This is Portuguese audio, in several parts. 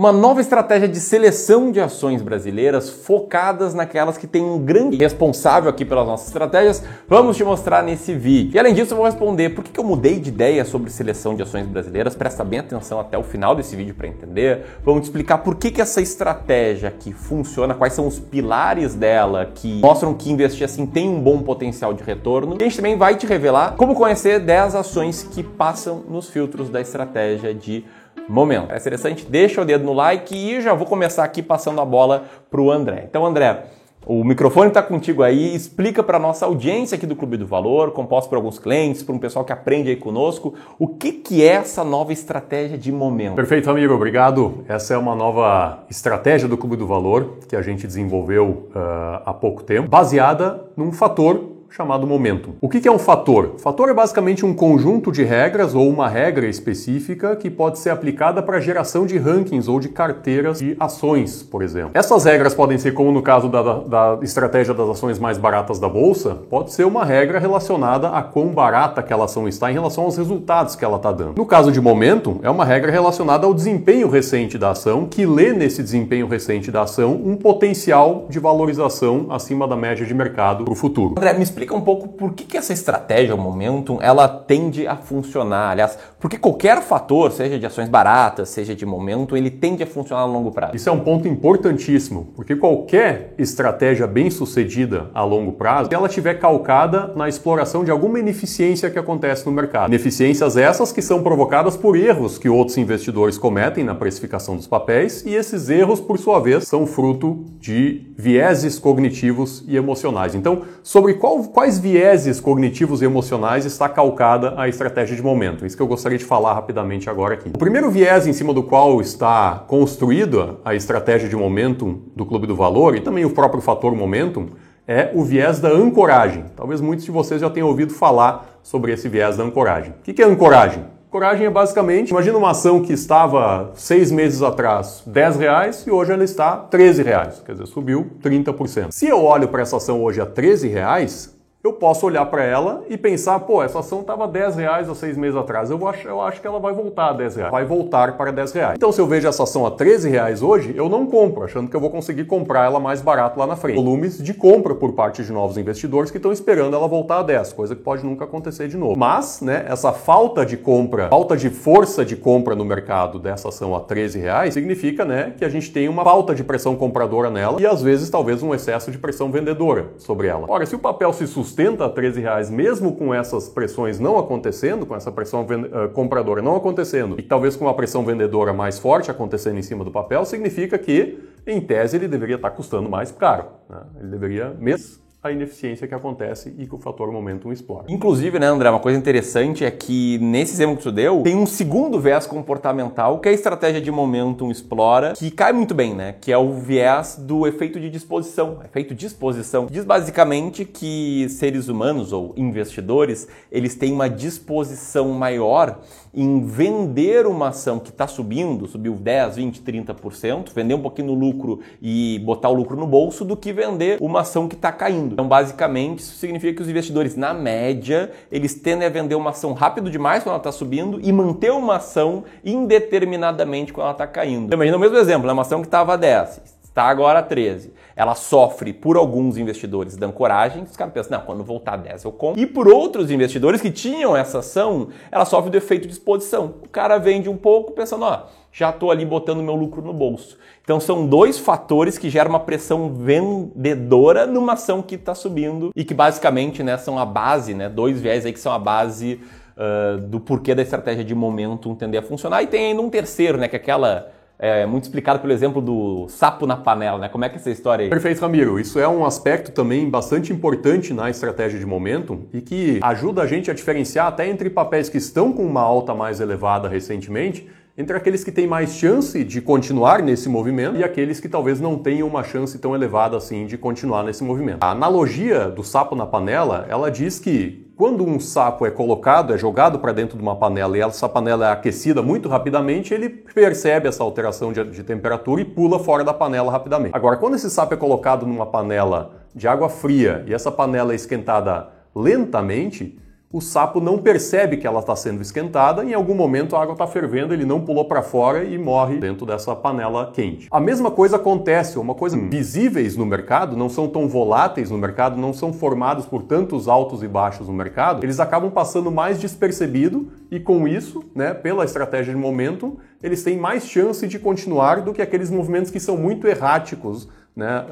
Uma nova estratégia de seleção de ações brasileiras focadas naquelas que têm um grande responsável aqui pelas nossas estratégias. Vamos te mostrar nesse vídeo. E além disso, eu vou responder por que eu mudei de ideia sobre seleção de ações brasileiras. Presta bem atenção até o final desse vídeo para entender. Vamos te explicar por que essa estratégia aqui funciona, quais são os pilares dela que mostram que investir assim tem um bom potencial de retorno. E a gente também vai te revelar como conhecer 10 ações que passam nos filtros da estratégia de momento. É interessante, deixa o dedo no like e já vou começar aqui passando a bola para o André. Então, André, o microfone está contigo aí, explica para a nossa audiência aqui do Clube do Valor, composto por alguns clientes, por um pessoal que aprende aí conosco, o que é essa nova estratégia de momento? Perfeito, amigo, obrigado. Essa é uma nova estratégia do Clube do Valor que a gente desenvolveu há pouco tempo, baseada num fator chamado momento. O que é um fator? Fator é basicamente um conjunto de regras ou uma regra específica que pode ser aplicada para a geração de rankings ou de carteiras de ações, por exemplo. Essas regras podem ser, como no caso da estratégia das ações mais baratas da bolsa, pode ser uma regra relacionada a quão barata aquela ação está em relação aos resultados que ela está dando. No caso de momento, é uma regra relacionada ao desempenho recente da ação, que lê nesse desempenho recente da ação um potencial de valorização acima da média de mercado para o futuro. André, me explica um pouco por que essa estratégia, o momentum, ela tende a funcionar. Aliás, porque qualquer fator, seja de ações baratas, seja de momento, ele tende a funcionar a longo prazo. Isso é um ponto importantíssimo, porque qualquer estratégia bem sucedida a longo prazo, se ela estiver calcada na exploração de alguma ineficiência que acontece no mercado. Ineficiências essas que são provocadas por erros que outros investidores cometem na precificação dos papéis, e esses erros, por sua vez, são fruto de vieses cognitivos e emocionais. Então, sobre quais vieses cognitivos e emocionais está calcada a estratégia de momento? Isso que eu gostaria de falar rapidamente agora aqui. O primeiro viés em cima do qual está construída a estratégia de momentum do Clube do Valor e também o próprio fator momentum é o viés da ancoragem. Talvez muitos de vocês já tenham ouvido falar sobre esse viés da ancoragem. O que é ancoragem? Ancoragem é basicamente, imagina uma ação que estava 6 meses atrás R$10 e hoje ela está R$13, quer dizer, subiu 30%. Se eu olho para essa ação hoje a R$13, eu posso olhar para ela e pensar, pô, essa ação estava R$10 há 6 meses atrás, eu acho que ela vai voltar a R$10, vai voltar para R$10. Então, se eu vejo essa ação a R$13 hoje, eu não compro, achando que eu vou conseguir comprar ela mais barato lá na frente. Volumes de compra por parte de novos investidores que estão esperando ela voltar a 10, coisa que pode nunca acontecer de novo. Mas, né, essa falta de compra, falta de força de compra no mercado dessa ação a R$13 significa, né, que a gente tem uma falta de pressão compradora nela e às vezes talvez um excesso de pressão vendedora sobre ela. Ora, se o papel se sustenta a R$13, mesmo com essas pressões não acontecendo, com essa pressão compradora não acontecendo, e talvez com uma pressão vendedora mais forte acontecendo em cima do papel, significa que, em tese, ele deveria estar custando mais caro, né? Ele deveria mesmo a ineficiência que acontece e que o fator momentum explora. Inclusive, né, André, uma coisa interessante é que nesse exemplo que tu deu, tem um segundo viés comportamental que a estratégia de momentum explora, que cai muito bem, né, que é o viés do efeito de disposição. Efeito de disposição diz basicamente que seres humanos ou investidores, eles têm uma disposição maior em vender uma ação que está subindo, subiu 10, 20, 30%, vender um pouquinho no lucro e botar o lucro no bolso, do que vender uma ação que está caindo. Então, basicamente, isso significa que os investidores, na média, eles tendem a vender uma ação rápido demais quando ela está subindo e manter uma ação indeterminadamente quando ela está caindo. Então, imagina o mesmo exemplo, né? Uma ação que estava a 10, está agora a 13. Ela sofre por alguns investidores da ancoragem, os caras pensam, não, quando voltar a 10 eu compro. E por outros investidores que tinham essa ação, ela sofre do efeito de exposição. O cara vende um pouco pensando, ó, já estou ali botando meu lucro no bolso. Então são dois fatores que geram uma pressão vendedora numa ação que está subindo e que basicamente, né, são a base, né, dois viés aí que são a base do porquê da estratégia de momentum tender a funcionar. E tem ainda um terceiro, né, que é aquela... muito explicado pelo exemplo do sapo na panela, né? Como é que é essa história aí? Perfeito, Ramiro. Isso é um aspecto também bastante importante na estratégia de momentum e que ajuda a gente a diferenciar até entre papéis que estão com uma alta mais elevada recentemente, entre aqueles que têm mais chance de continuar nesse movimento e aqueles que talvez não tenham uma chance tão elevada assim de continuar nesse movimento. A analogia do sapo na panela, ela diz que quando um sapo é colocado, é jogado para dentro de uma panela e essa panela é aquecida muito rapidamente, ele percebe essa alteração de temperatura e pula fora da panela rapidamente. Agora, quando esse sapo é colocado numa panela de água fria e essa panela é esquentada lentamente, o sapo não percebe que ela está sendo esquentada, em algum momento a água está fervendo, ele não pulou para fora e morre dentro dessa panela quente. A mesma coisa acontece, uma coisa visíveis no mercado, não são tão voláteis no mercado, não são formados por tantos altos e baixos no mercado, eles acabam passando mais despercebido e com isso, né, pela estratégia de momentum, eles têm mais chance de continuar do que aqueles movimentos que são muito erráticos, né,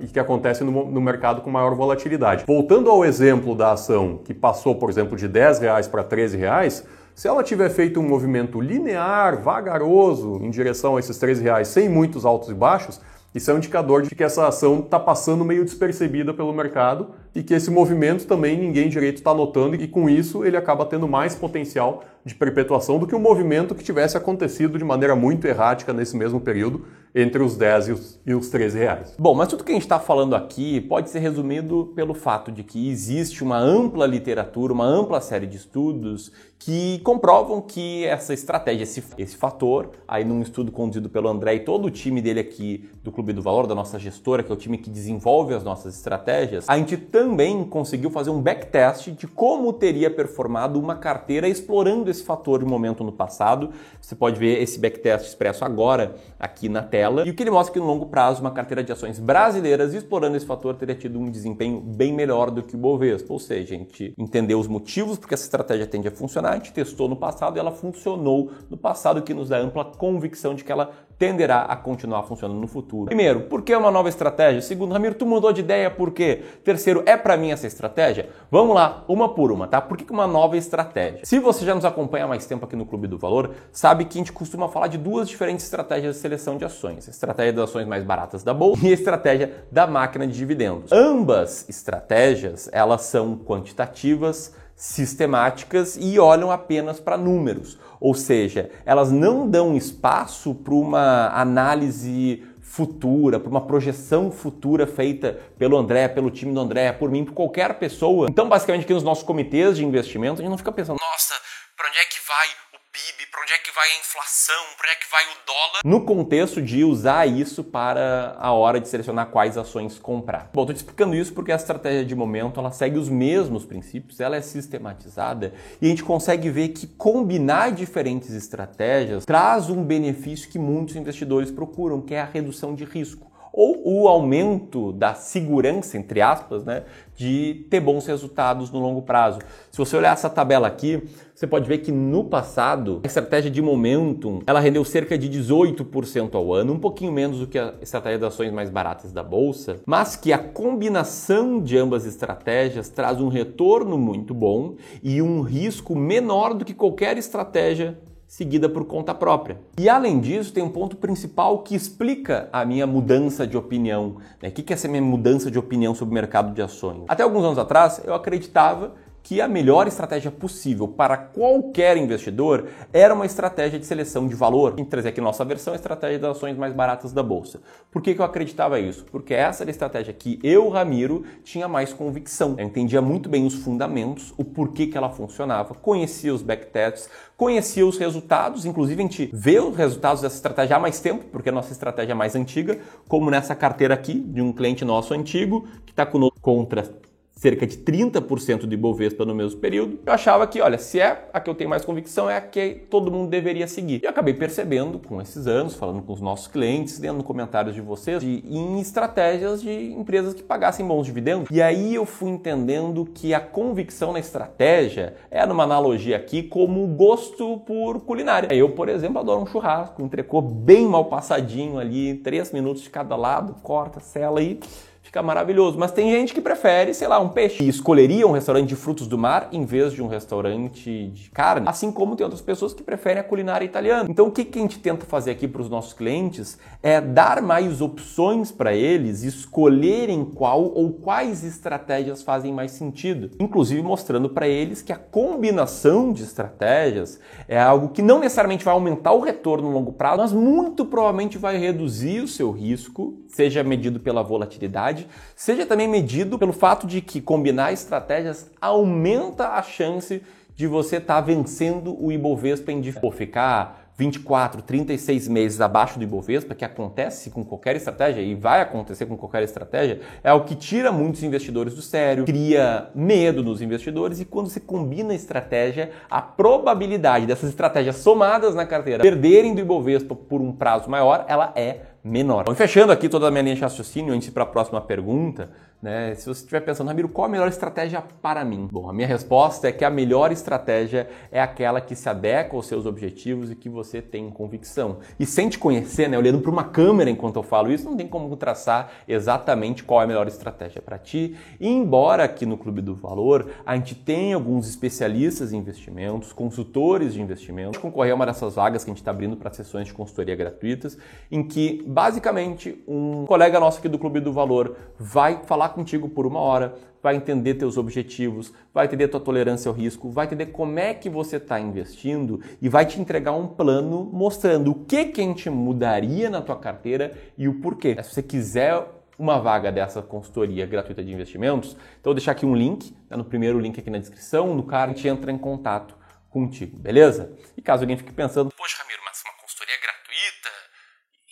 e que acontecem no mercado com maior volatilidade. Voltando ao exemplo da ação que passou, por exemplo, de R$10 para R$13, se ela tiver feito um movimento linear, vagaroso, em direção a esses R$13, sem muitos altos e baixos, isso é um indicador de que essa ação está passando meio despercebida pelo mercado e que esse movimento também ninguém direito está notando e com isso ele acaba tendo mais potencial de perpetuação do que um movimento que tivesse acontecido de maneira muito errática nesse mesmo período entre os 10 e os 13 reais. Bom, mas tudo que a gente está falando aqui pode ser resumido pelo fato de que existe uma ampla literatura, uma ampla série de estudos que comprovam que essa estratégia, esse fator, aí num estudo conduzido pelo André e todo o time dele aqui do Clube do Valor, da nossa gestora, que é o time que desenvolve as nossas estratégias, a gente também conseguiu fazer um backtest de como teria performado uma carteira explorando esse fator de momento no passado. Você pode ver esse backtest expresso agora aqui na tela. E o que ele mostra que no longo prazo uma carteira de ações brasileiras explorando esse fator teria tido um desempenho bem melhor do que o Bovespa. Ou seja, a gente entendeu os motivos porque essa estratégia tende a funcionar, a gente testou no passado e ela funcionou no passado, que nos dá ampla convicção de que ela tenderá a continuar funcionando no futuro. Primeiro, por que uma nova estratégia? Segundo, Ramiro, tu mudou de ideia por quê? Terceiro, é para mim essa estratégia? Vamos lá, uma por uma, tá? Por que uma nova estratégia? Se você já nos acompanha há mais tempo aqui no Clube do Valor, sabe que a gente costuma falar de duas diferentes estratégias de seleção de ações. A estratégia das ações mais baratas da bolsa e a estratégia da máquina de dividendos. Ambas estratégias, elas são quantitativas, sistemáticas e olham apenas para números. Ou seja, elas não dão espaço para uma análise futura, para uma projeção futura feita pelo André, pelo time do André, por mim, por qualquer pessoa. Então, basicamente, aqui nos nossos comitês de investimento, a gente não fica pensando, nossa, para onde é que vai o PIB, para onde é que vai a inflação, para onde é que vai o dólar, no contexto de usar isso para a hora de selecionar quais ações comprar. Bom, estou te explicando isso porque a estratégia de momento ela segue os mesmos princípios, ela é sistematizada e a gente consegue ver que combinar diferentes estratégias traz um benefício que muitos investidores procuram, que é a redução de risco, ou o aumento da segurança, entre aspas, né, de ter bons resultados no longo prazo. Se você olhar essa tabela aqui, você pode ver que no passado, a estratégia de momentum, ela rendeu cerca de 18% ao ano, um pouquinho menos do que a estratégia das ações mais baratas da bolsa, mas que a combinação de ambas estratégias traz um retorno muito bom e um risco menor do que qualquer estratégia seguida por conta própria. E além disso, tem um ponto principal que explica a minha mudança de opinião. O que é essa minha mudança de opinião sobre o mercado de ações? Até alguns anos atrás, eu acreditava que a melhor estratégia possível para qualquer investidor era uma estratégia de seleção de valor. A gente trazer aqui nossa versão, a estratégia das ações mais baratas da bolsa. Por que eu acreditava isso? Porque essa era a estratégia que eu, Ramiro, tinha mais convicção. Eu entendia muito bem os fundamentos, o porquê que ela funcionava, conhecia os backtests, conhecia os resultados, inclusive a gente vê os resultados dessa estratégia há mais tempo, porque a nossa estratégia é mais antiga, como nessa carteira aqui de um cliente nosso antigo, que está conosco contra cerca de 30% de Bovespa no mesmo período. Eu achava que, olha, se é a que eu tenho mais convicção, é a que todo mundo deveria seguir. E eu acabei percebendo com esses anos, falando com os nossos clientes, lendo comentários de vocês, em estratégias de empresas que pagassem bons dividendos. E aí eu fui entendendo que a convicção na estratégia é, numa analogia aqui, como o gosto por culinária. Eu, por exemplo, adoro um churrasco, um entrecô bem mal passadinho ali, 3 minutos de cada lado, corta, sela e fica maravilhoso. Mas tem gente que prefere, sei lá, um peixe. E escolheria um restaurante de frutos do mar em vez de um restaurante de carne. Assim como tem outras pessoas que preferem a culinária italiana. Então o que a gente tenta fazer aqui para os nossos clientes é dar mais opções para eles escolherem qual ou quais estratégias fazem mais sentido. Inclusive mostrando para eles que a combinação de estratégias é algo que não necessariamente vai aumentar o retorno no longo prazo, mas muito provavelmente vai reduzir o seu risco, seja medido pela volatilidade, seja também medido pelo fato de que combinar estratégias aumenta a chance de você estar vencendo o Ibovespa em ficar 24, 36 meses abaixo do Ibovespa, que acontece com qualquer estratégia e vai acontecer com qualquer estratégia, é o que tira muitos investidores do sério, cria medo nos investidores e quando você combina a estratégia, a probabilidade dessas estratégias somadas na carteira perderem do Ibovespa por um prazo maior, ela é menor. Então, fechando aqui toda a minha linha de raciocínio, antes de ir para a próxima pergunta, né, se você estiver pensando, Ramiro, qual a melhor estratégia para mim? Bom, a minha resposta é que a melhor estratégia é aquela que se adequa aos seus objetivos e que você tem convicção. E sem te conhecer, né, olhando para uma câmera enquanto eu falo isso, não tem como traçar exatamente qual é a melhor estratégia para ti. E embora aqui no Clube do Valor a gente tenha alguns especialistas em investimentos, consultores de investimentos, concorrer a uma dessas vagas que a gente está abrindo para sessões de consultoria gratuitas, em que basicamente um colega nosso aqui do Clube do Valor vai falar contigo por 1 hora, vai entender teus objetivos, vai entender tua tolerância ao risco, vai entender como é que você está investindo e vai te entregar um plano mostrando o que a gente mudaria na tua carteira e o porquê. Se você quiser uma vaga dessa consultoria gratuita de investimentos, então eu vou deixar aqui um link, no primeiro link aqui na descrição, no cara a gente entra em contato contigo, beleza? E caso alguém fique pensando, poxa Ramiro, mas uma consultoria gratuita?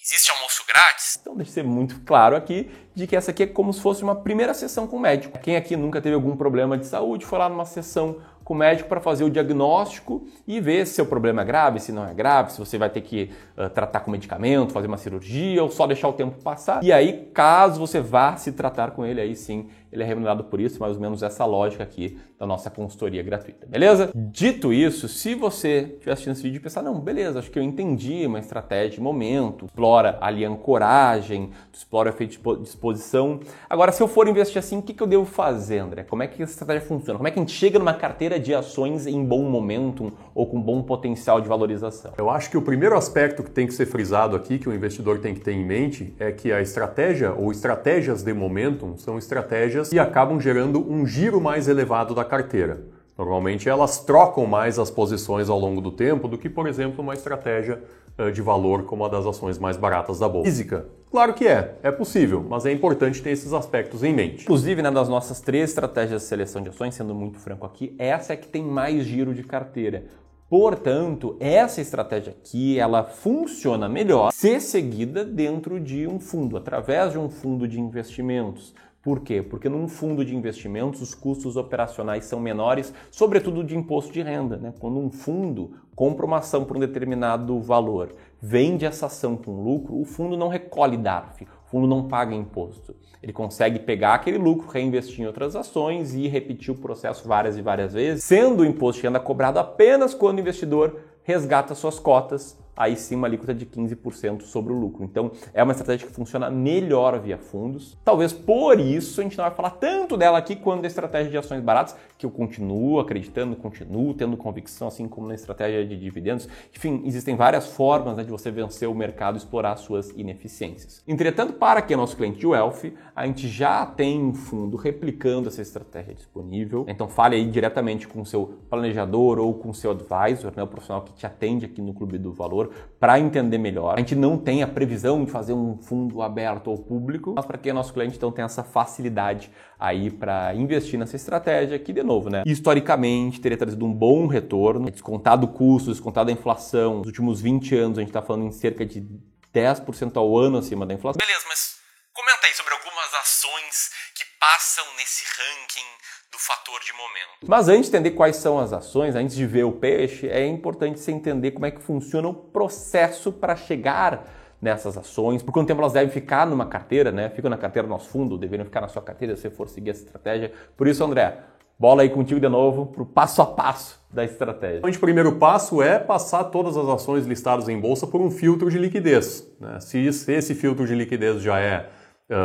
Existe almoço grátis? Então deixa eu ser muito claro aqui de que essa aqui é como se fosse uma primeira sessão com o médico. Quem aqui nunca teve algum problema de saúde foi lá numa sessão com o médico para fazer o diagnóstico e ver se seu problema é grave, se não é grave, se você vai ter que tratar com medicamento, fazer uma cirurgia ou só deixar o tempo passar. E aí, caso você vá se tratar com ele, aí sim, ele é remunerado por isso, mais ou menos essa lógica aqui da nossa consultoria gratuita, beleza? Dito isso, se você estiver assistindo esse vídeo e pensar, não, beleza, acho que eu entendi uma estratégia de momento, explora ali a ancoragem, explora o efeito de exposição. Agora, se eu for investir assim, o que eu devo fazer, André? Como é que essa estratégia funciona? Como é que a gente chega numa carteira de ações em bom momentum ou com bom potencial de valorização? Eu acho que o primeiro aspecto que tem que ser frisado aqui, que o investidor tem que ter em mente, é que a estratégia ou estratégias de momentum são estratégias que acabam gerando um giro mais elevado da carteira. Normalmente elas trocam mais as posições ao longo do tempo do que, por exemplo, uma estratégia de valor como a das ações mais baratas da bolsa. Física, claro que é possível, mas é importante ter esses aspectos em mente. Inclusive, né, das nossas 3 estratégias de seleção de ações, sendo muito franco aqui, essa é que tem mais giro de carteira. Portanto, essa estratégia aqui, ela funciona melhor se seguida dentro de um fundo, através de um fundo de investimentos. Por quê? Porque num fundo de investimentos os custos operacionais são menores, sobretudo de imposto de renda, né? Quando um fundo compra uma ação por um determinado valor, vende essa ação com lucro, o fundo não recolhe DARF, o fundo não paga imposto. Ele consegue pegar aquele lucro, reinvestir em outras ações e repetir o processo várias e várias vezes, sendo o imposto de renda cobrado apenas quando o investidor resgata suas cotas, aí sim uma alíquota de 15% sobre o lucro. Então é uma estratégia que funciona melhor via fundos. Talvez por isso a gente não vai falar tanto dela aqui quanto da estratégia de ações baratas, que eu continuo acreditando, continuo tendo convicção, assim como na estratégia de dividendos. Enfim, existem várias formas, né, de você vencer o mercado e explorar suas ineficiências. Entretanto, para quem é nosso cliente de Wealth, a gente já tem um fundo replicando essa estratégia disponível. Então fale aí diretamente com o seu planejador ou com o seu advisor, né, o profissional que te atende aqui no Clube do Valor, para entender melhor. A gente não tem a previsão de fazer um fundo aberto ao público, mas para quem é nosso cliente, então tem essa facilidade aí para investir nessa estratégia, que de novo, né, historicamente teria trazido um bom retorno, descontado o custo, descontado a inflação. Nos últimos 20 anos a gente está falando em cerca de 10% ao ano acima da inflação. Beleza, mas comenta aí sobre algumas ações que passam nesse ranking do fator de momento. Mas antes de entender quais são as ações, antes de ver o peixe, é importante você entender como é que funciona o processo para chegar nessas ações, por quanto tempo elas devem ficar numa carteira, né? Ficam na carteira do nosso fundo, deveriam ficar na sua carteira se você for seguir essa estratégia. Por isso, André, bola aí contigo de novo para o passo a passo da estratégia. O primeiro passo é passar todas as ações listadas em bolsa por um filtro de liquidez, né? Se esse filtro de liquidez já é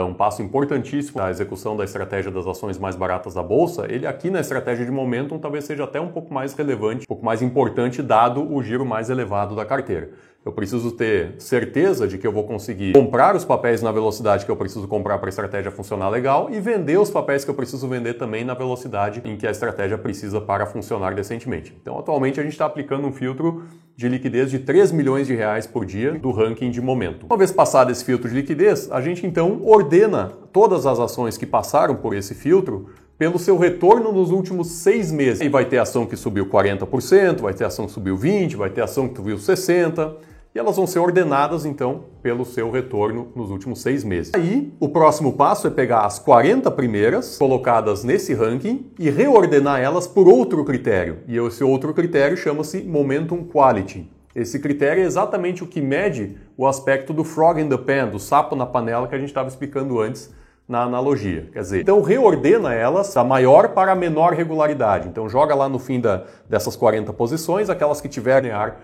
um passo importantíssimo na execução da estratégia das ações mais baratas da bolsa, ele aqui na estratégia de momentum talvez seja até um pouco mais relevante, um pouco mais importante dado o giro mais elevado da carteira. Eu preciso ter certeza de que eu vou conseguir comprar os papéis na velocidade que eu preciso comprar para a estratégia funcionar legal e vender os papéis que eu preciso vender também na velocidade em que a estratégia precisa para funcionar decentemente. Então, atualmente, a gente está aplicando um filtro de liquidez de 3 milhões de reais por dia do ranking de momento. Uma vez passado esse filtro de liquidez, a gente então ordena todas as ações que passaram por esse filtro pelo seu retorno nos últimos 6 meses. E vai ter ação que subiu 40%, vai ter ação que subiu 20%, vai ter ação que subiu 60%. E elas vão ser ordenadas, então, pelo seu retorno nos últimos 6 meses. Aí, o próximo passo é pegar as 40 primeiras colocadas nesse ranking e reordenar elas por outro critério. E esse outro critério chama-se Momentum Quality. Esse critério é exatamente o que mede o aspecto do frog in the pan, do sapo na panela que a gente estava explicando antes na analogia. Quer dizer, então reordena elas da maior para a menor regularidade. Então joga lá no fim dessas 40 posições aquelas que tiverem ar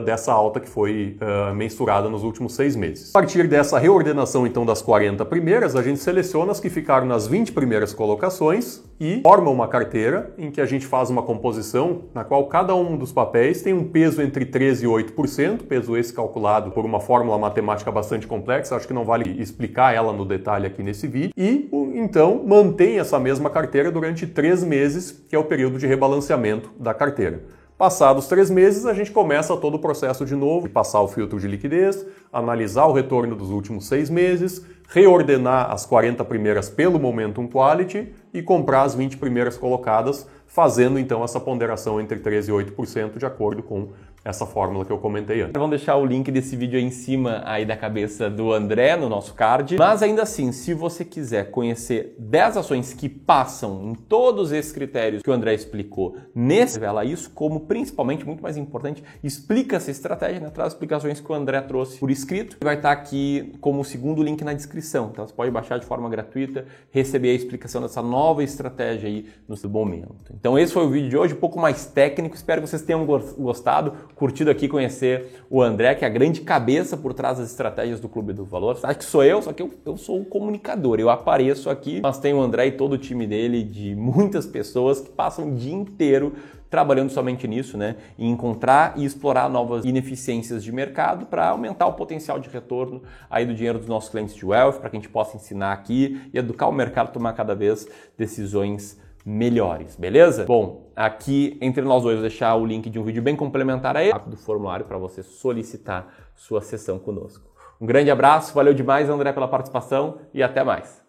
dessa alta que foi mensurada nos últimos 6 meses. A partir dessa reordenação então das 40 primeiras, a gente seleciona as que ficaram nas 20 primeiras colocações e forma uma carteira em que a gente faz uma composição na qual cada um dos papéis tem um peso entre 13% e 8%, peso esse calculado por uma fórmula matemática bastante complexa, acho que não vale explicar ela no detalhe aqui nesse vídeo, e então mantém essa mesma carteira durante 3 meses, que é o período de rebalanceamento da carteira. Passados 3 meses, a gente começa todo o processo de novo, passar o filtro de liquidez, analisar o retorno dos últimos 6 meses, reordenar as 40 primeiras pelo Momentum Quality e comprar as 20 primeiras colocadas, fazendo então essa ponderação entre 13% e 8% de acordo com essa fórmula que eu comentei antes. Vamos deixar o link desse vídeo aí em cima aí da cabeça do André no nosso card. Mas ainda assim, se você quiser conhecer 10 ações que passam em todos esses critérios que o André explicou, revela isso, como principalmente, muito mais importante, explica essa estratégia, né? Traz explicações que o André trouxe por escrito. Vai estar aqui como segundo link na descrição. Então você pode baixar de forma gratuita, receber a explicação dessa nova estratégia aí no seu momento. Então esse foi o vídeo de hoje, um pouco mais técnico. Espero que vocês tenham gostado, curtido aqui conhecer o André, que é a grande cabeça por trás das estratégias do Clube do Valor. Você acha que sou eu? Só que eu sou o comunicador. Eu apareço aqui, mas tem o André e todo o time dele, de muitas pessoas que passam o dia inteiro trabalhando somente nisso, né? Em encontrar e explorar novas ineficiências de mercado para aumentar o potencial de retorno aí do dinheiro dos nossos clientes de wealth, para que a gente possa ensinar aqui e educar o mercado a tomar cada vez decisões melhores, beleza? Bom, aqui entre nós dois vou deixar o link de um vídeo bem complementar a ele, do formulário para você solicitar sua sessão conosco. Um grande abraço, valeu demais, André, pela participação e até mais.